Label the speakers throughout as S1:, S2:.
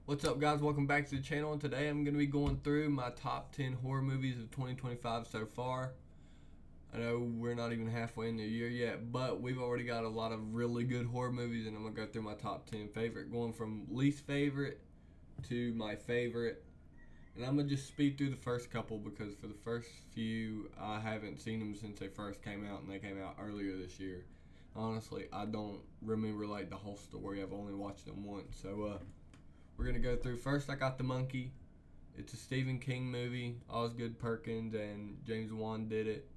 S1: What's up, guys? Welcome back to the channel. And today I'm going to be going through my top 10 horror movies of 2025 so far. I know we're not even halfway in the year yet, but we've already got a lot of really good horror movies, and I'm going to go through my top 10 favorite, going from least favorite to my favorite. And I'm going to just speed through the first couple because for the first few, I haven't seen them since they first came out, and they came out earlier this year. Honestly, I don't remember like the whole story. I've only watched them once. So, we're gonna go through. First, I got The Monkey. It's a Stephen King movie. Osgood Perkins and James Wan did it.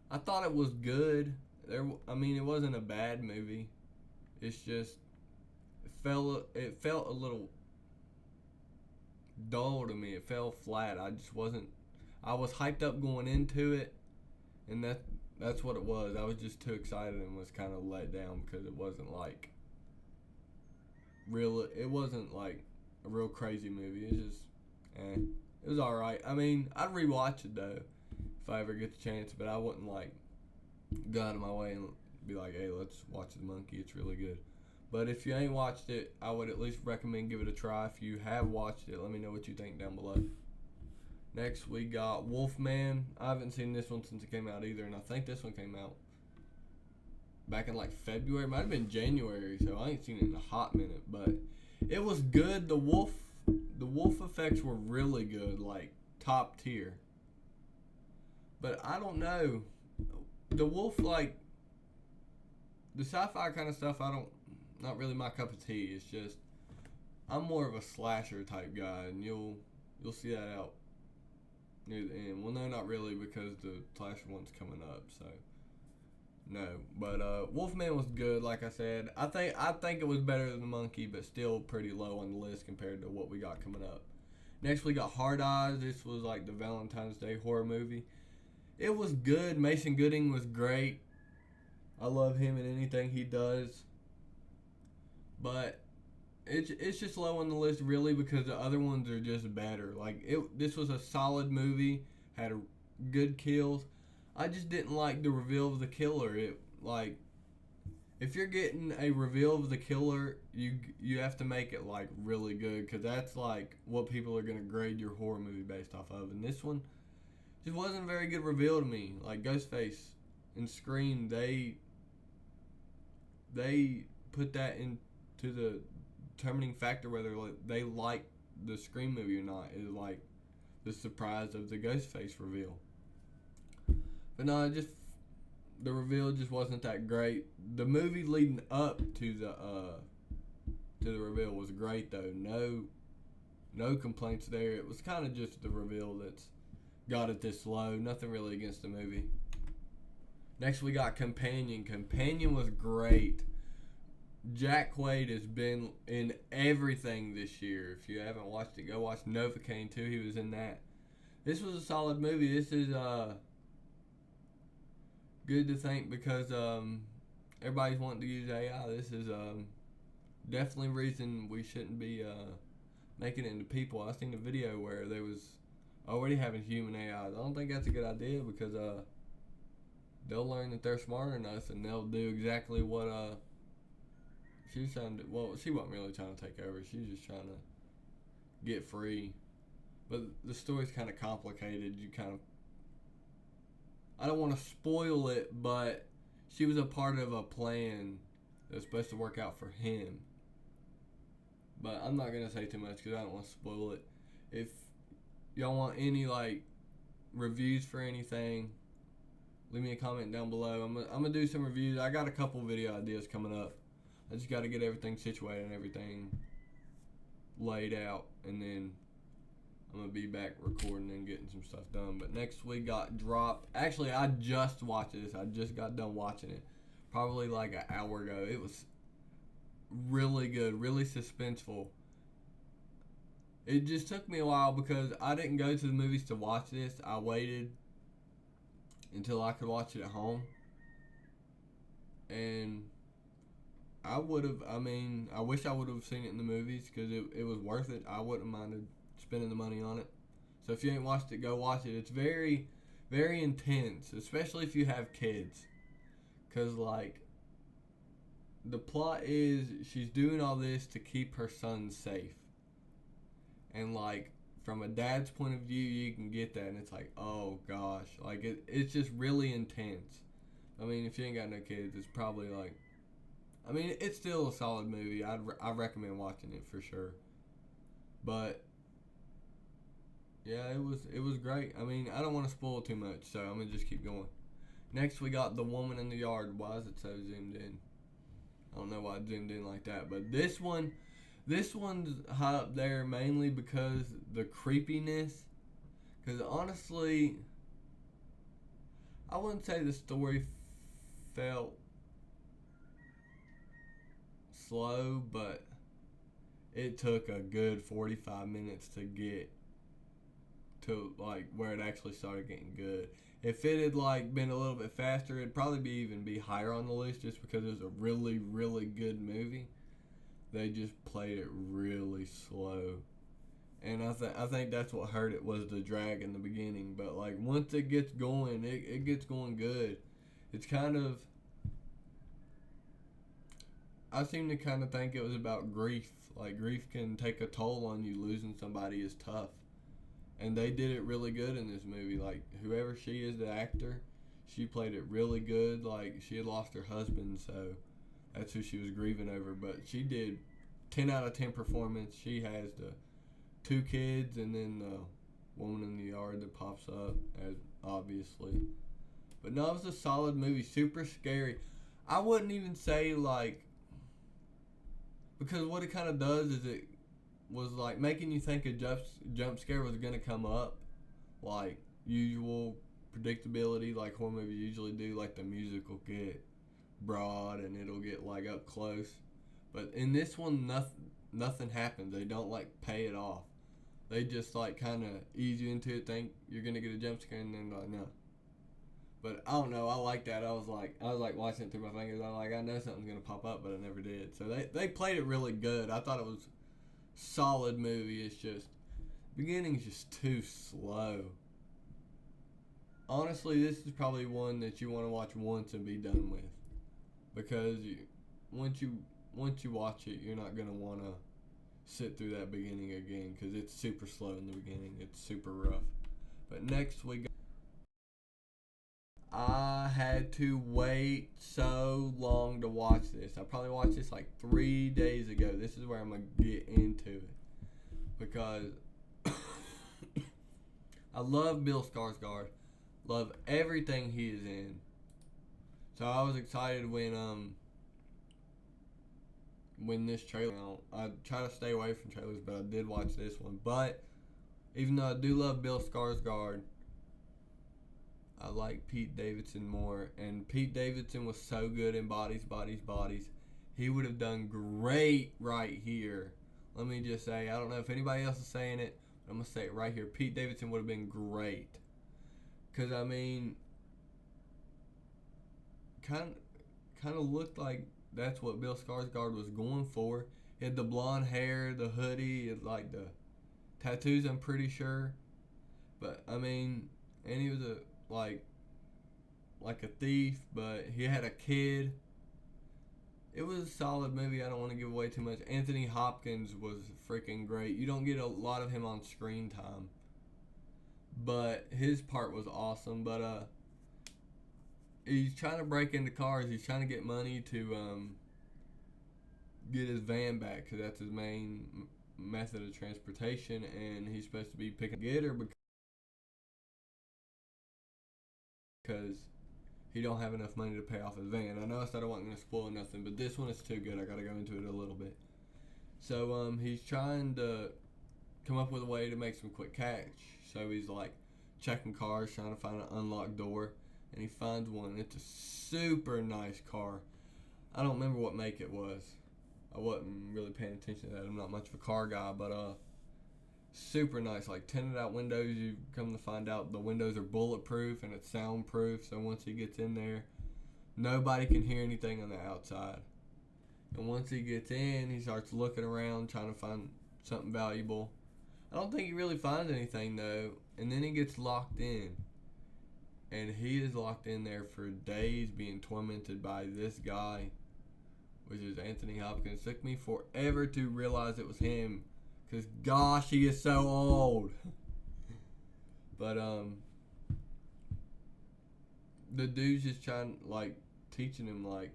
S1: I thought it was good. It wasn't a bad movie. It's just it felt a little dull to me. It fell flat. I just wasn't. I was hyped up going into it, and that's what it was. I was just too excited and was kind of let down because it wasn't like real. It wasn't like a real crazy movie. It's just, it was all right. I mean, I'd rewatch it though if I ever get the chance, but I wouldn't like go out of my way and be like, "Hey, let's watch The Monkey. It's really good." But if you ain't watched it, I would at least recommend give it a try. If you have watched it, let me know what you think down below. Next, we got Wolfman. I haven't seen this one since it came out either, and I think this one came out back in like February. It might have been January, so I ain't seen it in a hot minute. But it was good. The wolf effects were really good, like top tier. But I don't know. The wolf, like the sci-fi kind of stuff, not really my cup of tea. It's just I'm more of a slasher type guy, and you'll see that out near the end. Well, no, not really, because the slasher one's coming up. So no, but Wolfman was good. Like I said, I think it was better than The Monkey, but still pretty low on the list compared to what we got coming up. Next, we got Hard Eyes. This was like the Valentine's Day horror movie. It was good. Mason Gooding was great. I love him in anything he does. But it's just low on the list really because the other ones are just better. This was a solid movie. Had good kills. I just didn't like the reveal of the killer. If you're getting a reveal of the killer, you have to make it like really good because that's like what people are gonna grade your horror movie based off of. And this one just wasn't a very good reveal to me. Like Ghostface and Scream, they put that into the determining factor whether they like the Scream movie or not is like the surprise of the Ghostface reveal. But no, the reveal just wasn't that great. The movie leading up to the reveal was great though. No complaints there. It was kind of just the reveal that's got it this low. Nothing really against the movie. Next we got Companion. Companion was great. Jack Quaid has been in everything this year. If you haven't watched it, go watch Novocaine too. He was in that. This was a solid movie. This is good to think because everybody's wanting to use AI. This is definitely a reason we shouldn't be making it into people. I seen a video where they was already having human AI. I don't think that's a good idea because they'll learn that they're smarter than us and they'll do exactly what she sounded. Well, she wasn't really trying to take over. She was just trying to get free. But the story's kind of complicated. I don't want to spoil it, but she was a part of a plan that was supposed to work out for him. But I'm not gonna say too much because I don't want to spoil it. If y'all want any like reviews for anything, leave me a comment down below. I'm gonna do some reviews. I got a couple video ideas coming up. I just got to get everything situated and everything laid out, and then I'm gonna be back recording and getting some stuff done. But next we got Drop. Actually, I just watched this. I just got done watching it, probably like an hour ago. It was really good, really suspenseful. It just took me a while because I didn't go to the movies to watch this. I waited until I could watch it at home, and I would have. I wish I would have seen it in the movies because it was worth it. I wouldn't have minded spending the money on it. So if you ain't watched it, go watch it. It's very, very intense, especially if you have kids. Because, like, the plot is she's doing all this to keep her son safe. and like from a dad's point of view, you can get that, and it's like, oh gosh, like it's just really intense. I mean, if you ain't got no kids, it's probably like, I mean, it's still a solid movie. I recommend watching it for sure. But yeah, it was great. I mean, I don't want to spoil too much, so I'm gonna just keep going. Next, we got The Woman in the Yard. Why is it so zoomed in? I don't know why it zoomed in like that, but this one's high up there mainly because the creepiness. Because honestly, I wouldn't say the story felt slow, but it took a good 45 minutes to get to like where it actually started getting good. If it had like been a little bit faster, it'd probably be higher on the list just because it was a really really good movie. They just played it really slow, and I think that's what hurt it was the drag in the beginning. But like once it gets going, it gets going good. It's kind of, I seem to kind of think it was about grief. Like grief can take a toll on you. Losing somebody is tough, and they did it really good in this movie. Like whoever she is, the actor, she played it really good. Like she had lost her husband, so that's who she was grieving over. But she did 10 out of 10 performance. She has the two kids, and then the woman in the yard that pops up, as obviously. But no, it was a solid movie. Super scary. I wouldn't even say like, because what it kind of does is it was like making you think a jump scare was gonna come up, like usual predictability, like horror movies usually do. Like the music will get broad and it'll get like up close, but in this one, nothing happens. They don't like pay it off. They just like kind of ease you into it, think you're gonna get a jump scare, and then like no. But I don't know. I like that. I was like watching it through my fingers. I know something's gonna pop up, but it never did. So they played it really good. I thought it was solid movie. It's just beginning's just too slow. Honestly, this is probably one that you want to watch once and be done with, because once you once you watch it, you're not gonna want to sit through that beginning again because it's super slow in the beginning. It's super rough. But next we got, I had to wait so long to watch this. I probably watched this like 3 days ago. This is where I'm gonna get into it because I love Bill Skarsgård. Love everything he is in. So I was excited when this trailer out. I try to stay away from trailers, but I did watch this one. But even though I do love Bill Skarsgård, I like Pete Davidson more. And Pete Davidson was so good in Bodies, Bodies, Bodies. He would have done great right here. Let me just say, I don't know if anybody else is saying it, but I'm going to say it right here. Pete Davidson would have been great. Because, I mean, kind of looked like that's what Bill Skarsgård was going for. He had the blonde hair, the hoodie, like the tattoos, I'm pretty sure. But, I mean, and he was like a thief, but he had a kid. It was a solid movie. I don't want to give away too much. Anthony Hopkins was freaking great. You don't get a lot of him on screen time, but his part was awesome. But he's trying to break into cars. He's trying to get money to get his van back because that's his main method of transportation, and he's supposed to be picking a getter because he don't have enough money to pay off his van. I know I said I wasn't going to spoil nothing, but this one is too good. I got to go into it a little bit. So he's trying to come up with a way to make some quick cash. So he's like checking cars, trying to find an unlocked door, and he finds one. It's a super nice car. I don't remember what make it was. I wasn't really paying attention to that. I'm not much of a car guy, but super nice. Like tinted out windows. You come to find out the windows are bulletproof and it's soundproof. So once he gets in there, nobody can hear anything on the outside. And once he gets in, he starts looking around trying to find something valuable. I don't think he really finds anything though. And then he gets locked in. And he is locked in there for days being tormented by this guy, which is Anthony Hopkins. It took me forever to realize it was him Cause gosh, he is so old. But the dude's just trying like teaching him like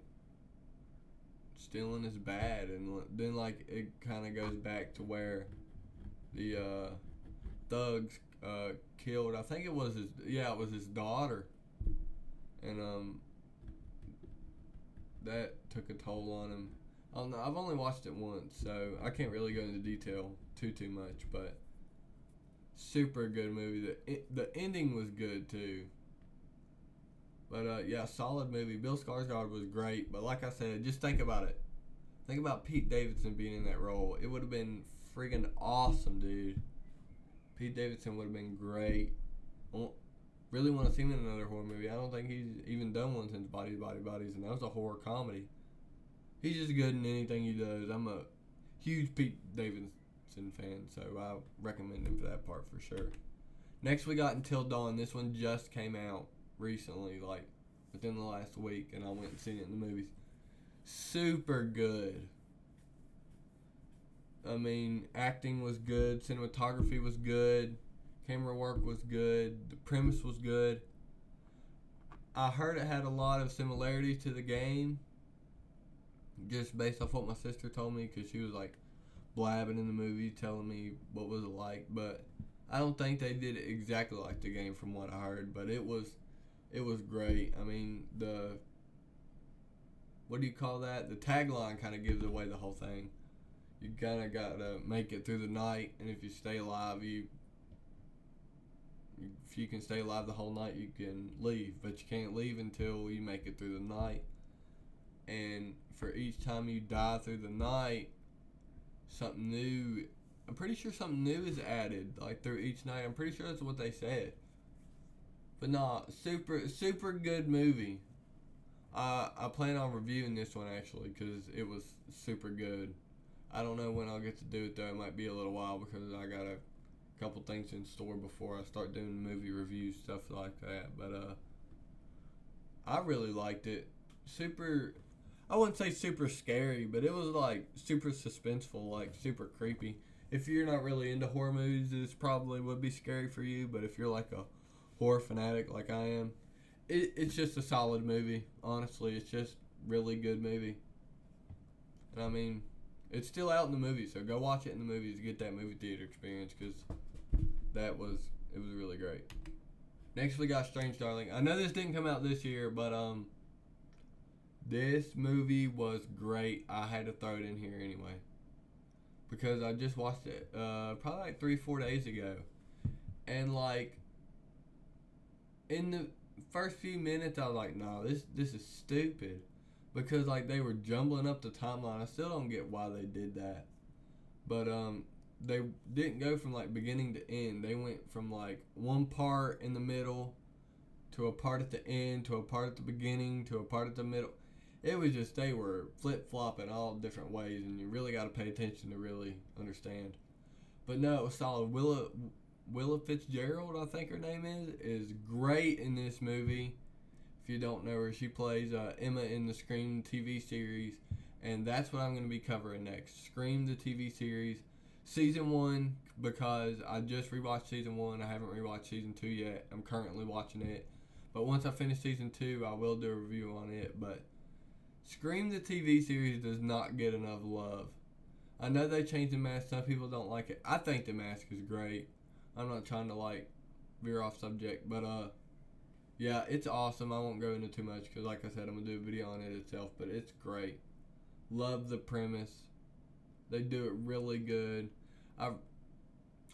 S1: stealing is bad, and then like it kind of goes back to where the thugs killed. I think it was his daughter, and that took a toll on him. I don't know. I've only watched it once, so I can't really go into detail too much. But super good movie. The ending was good too. But yeah, solid movie. Bill Skarsgård was great. But like I said, just think about it. Think about Pete Davidson being in that role. It would have been friggin' awesome, dude. Pete Davidson would have been great. I really want to see him in another horror movie. I don't think he's even done one since Bodies, and that was a horror comedy. He's just good in anything he does. I'm a huge Pete Davidson fan, so I recommend him for that part for sure. Next, we got Until Dawn. This one just came out recently, like within the last week, and I went and seen it in the movies. Super good. I mean, acting was good, cinematography was good, camera work was good, the premise was good. I heard it had a lot of similarities to the game, just based off what my sister told me, because she was like blabbing in the movie, telling me what was it like. But I don't think they did it exactly like the game, from what I heard. But it was great. I mean, what do you call that? The tagline kind of gives away the whole thing. You kind of got to make it through the night, and if you stay alive, if you can stay alive the whole night, you can leave. But you can't leave until you make it through the night. And for each time you die through the night, something new, I'm pretty sure something new is added, like through each night. I'm pretty sure that's what they said. But nah, super good movie. I plan on reviewing this one actually, because it was super good. I don't know when I'll get to do it though. It might be a little while, because I got a couple things in store before I start doing movie reviews, stuff like that. But I really liked it. I wouldn't say super scary, but it was like super suspenseful, like super creepy. If you're not really into horror movies, this probably would be scary for you. But if you're like a horror fanatic like I am, it's just a solid movie. Honestly, it's just really good movie. And I mean, it's still out in the movies, so go watch it in the movies to get that movie theater experience, because it was really great. Next, we got Strange Darling. I know this didn't come out this year, but this movie was great. I had to throw it in here anyway, because I just watched it probably like 3-4 days ago, and like in the first few minutes, I was like, no, this is stupid. Because like they were jumbling up the timeline. I still don't get why they did that. But they didn't go from like beginning to end. They went from like one part in the middle to a part at the end to a part at the beginning to a part at the middle. It was just, they were flip flopping all different ways, and you really got to pay attention to really understand. But no, it was solid. Willa Fitzgerald, I think her name is great in this movie. If you don't know her, she plays Emma in the Scream TV series, and that's what I'm going to be covering next. Scream, the TV series, season 1, because I just rewatched season 1. I haven't rewatched season 2 yet. I'm currently watching it, but once I finish season 2, I will do a review on it. But Scream, the TV series, does not get enough love. I know they changed the mask. Some people don't like it. I think the mask is great. I'm not trying to like veer off subject, but yeah, it's awesome. I won't go into too much, because like I said, I'm going to do a video on it itself, but it's great. Love the premise. They do it really good. I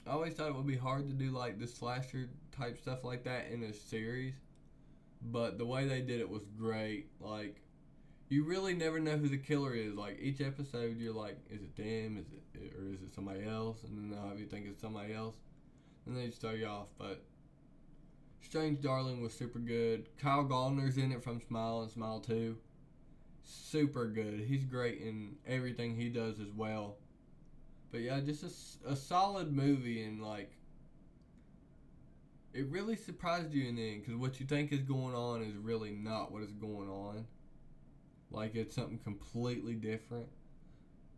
S1: always thought it would be hard to do like the slasher type stuff like that in a series, but the way they did it was great. Like, you really never know who the killer is. Like, each episode you're like, is it them? Or is it somebody else? And then they'll have you think it's somebody else, and they just throw you off. But Strange Darling was super good. Kyle Gallner's in it from Smile and Smile 2. Super good. He's great in everything he does as well. But yeah, just a solid movie, and like, it really surprised you in the end, because what you think is going on is really not what is going on. Like, it's something completely different.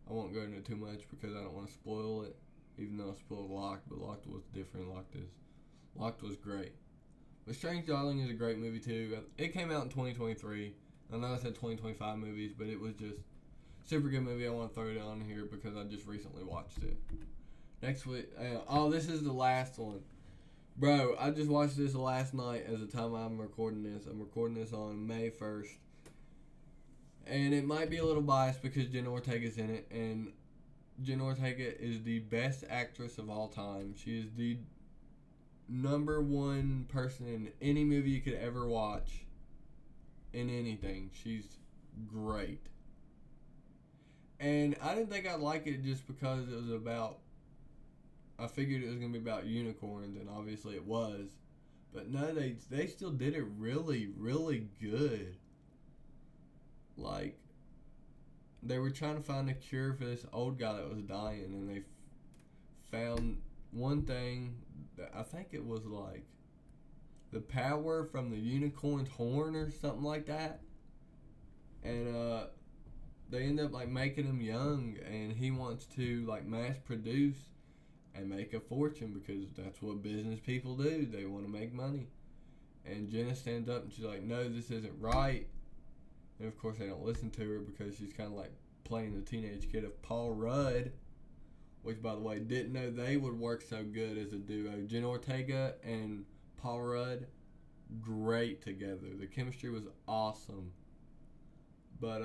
S1: I won't go into too much because I don't want to spoil it. even though it's pulled Locked, but Locked was different. Locked was great. But Strange Darling is a great movie too. It came out in 2023. I know I said 2025 movies, but it was just super good movie. I want to throw it on here because I just recently watched it. Next week, this is the last one. Bro, I just watched this last night as the time I'm recording this. I'm recording this on May 1st. And it might be a little biased because Jenna Ortega's in it. And Jenna Ortega is the best actress of all time. She is the number one person in any movie you could ever watch. In anything. She's great. And I didn't think I'd like it just because it was about... I figured it was going to be about unicorns, and obviously it was. But no, they still did it really, really good. Like, they were trying to find a cure for this old guy that was dying, and they found one thing that I think it was like the power from the unicorn's horn or something like that. And they end up like making him young, and he wants to like mass produce and make a fortune because that's what business people do. They want to make money. And Jenna stands up and she's like, no, this isn't right. And of course they don't listen to her because she's kind of like playing the teenage kid of Paul Rudd, which by the way, didn't know they would work so good as a duo. Jenna Ortega and Paul Rudd, great together. The chemistry was awesome. But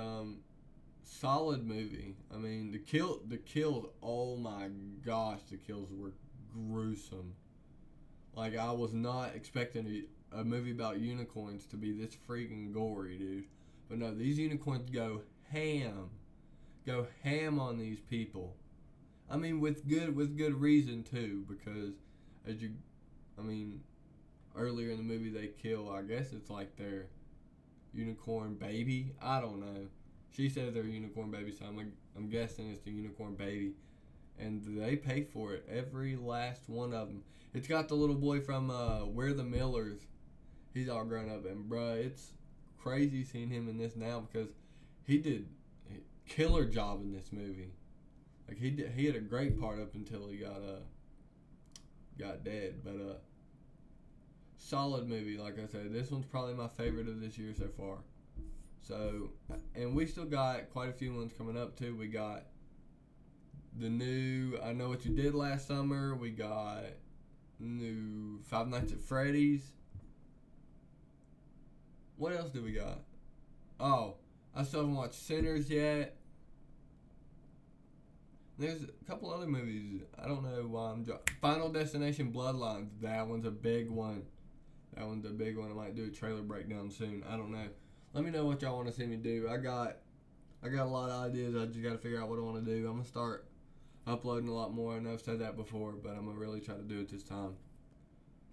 S1: solid movie. I mean, the kills, oh my gosh, the kills were gruesome. Like, I was not expecting a movie about unicorns to be this freaking gory, dude. But no, these unicorns go ham. Go ham on these people. I mean, with good reason, too, because earlier in the movie they kill, I guess it's like their unicorn baby. I don't know. She says they're a unicorn baby, so I'm guessing it's the unicorn baby. And they pay for it, every last one of them. It's got the little boy from We're the Millers. He's all grown up, and bruh, it's crazy seeing him in this now because he did a killer job in this movie. Like he had a great part up until he got dead. But solid movie, like I said. This one's probably my favorite of this year so far. So, and we still got quite a few ones coming up too. We got the new I Know What You Did Last Summer. We got new Five Nights at Freddy's. What else do we got? Oh, I still haven't watched Sinners yet. There's a couple other movies. I don't know why Final Destination Bloodlines. That one's a big one. I might do a trailer breakdown soon. I don't know. Let me know what y'all want to see me do. I got a lot of ideas. I just got to figure out what I want to do. I'm going to start uploading a lot more. I know I've said that before, but I'm going to really try to do it this time.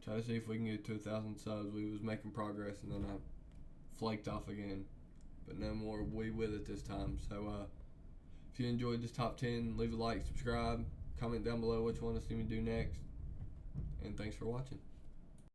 S1: Try to see if we can get to 1,000 subs. We was making progress, and then I flaked off again. But no more. We with it this time. So, if you enjoyed this top 10, leave a like, subscribe, comment down below what you want to see me do next. And thanks for watching.